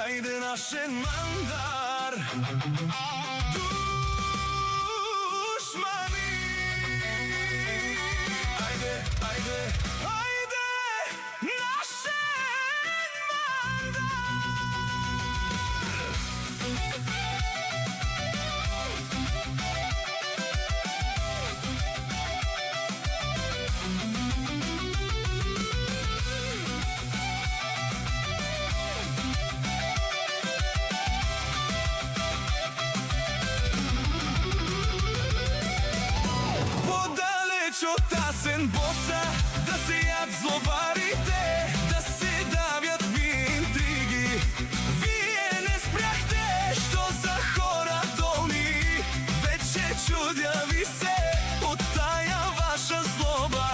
Ajde našen mandar Dušmani Ajde našen Од тасен боса да сејат злобарите, да се давјат ви интриги. Вие не спряхте што за хора долни, веќе чудја ви се од таја ваша злоба.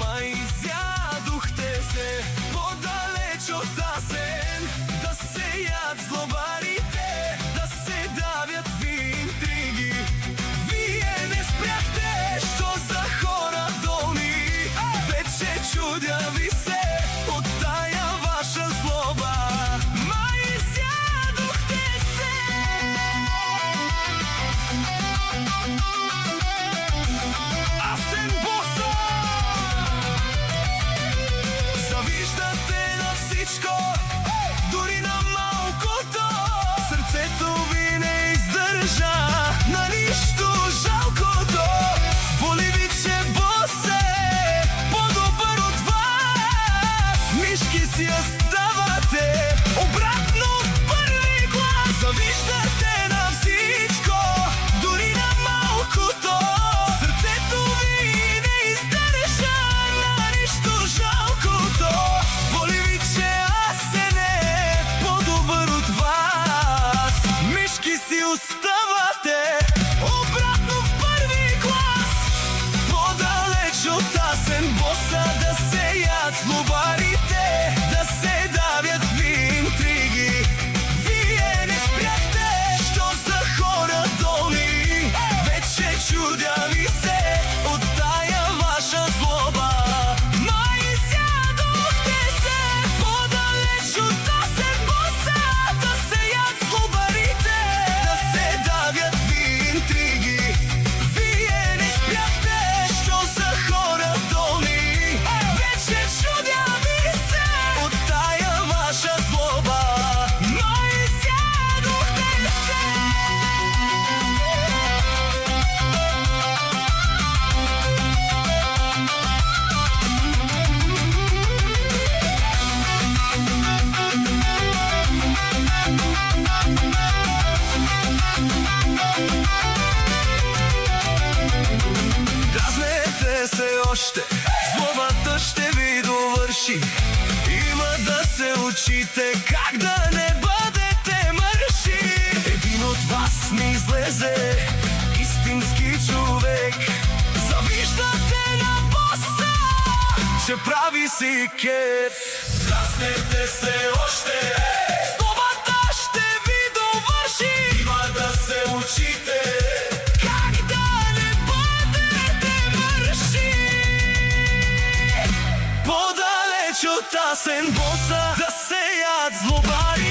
Ма изјадухте се подалеч од тасен, да сејат злобарите, да се давјат ви интриги. Вие не спряхте што за чудја ви се од таја ваша злоба. Ма изјадухте се. Асен Боса завиждате на всичко, дури на малкото. Срцето ви не издржа на ништо жалкото. Боли ви, че Босе мишки си ја ставате обратно од први глас. Завиждате на всичко, дури на малкото. Срцето ви не издржа на ништо жалкото. Боли ви, че аз не по-добър от вас. Мишки си оставате обратно в први глас. Подалеч от тасен Боса да сеят злобари, да се давят ви интриги. Вие не спряхте што за хора долни, веќе чудја ви се од таја ваша злоба. Ма изјадухте се подалеч од тасен Боса, да сејат злобарите, да се давят ви интриги. Вие не спряхте што за хора долни, веќе чудја ви се од таја ваша злоба. Ма изјадухте се. Дразнете се още, злобата ще ви довърши. Има да се учите как да не бъдете мърши. Един от вас не излезе истински човек. Завиждате на Боса, че прави си кеф. Дразнете се още, злобата ще ви довърши. Има да се учите как да не бъдете мърши. Подалеч от тасен Боса да сеят злобари,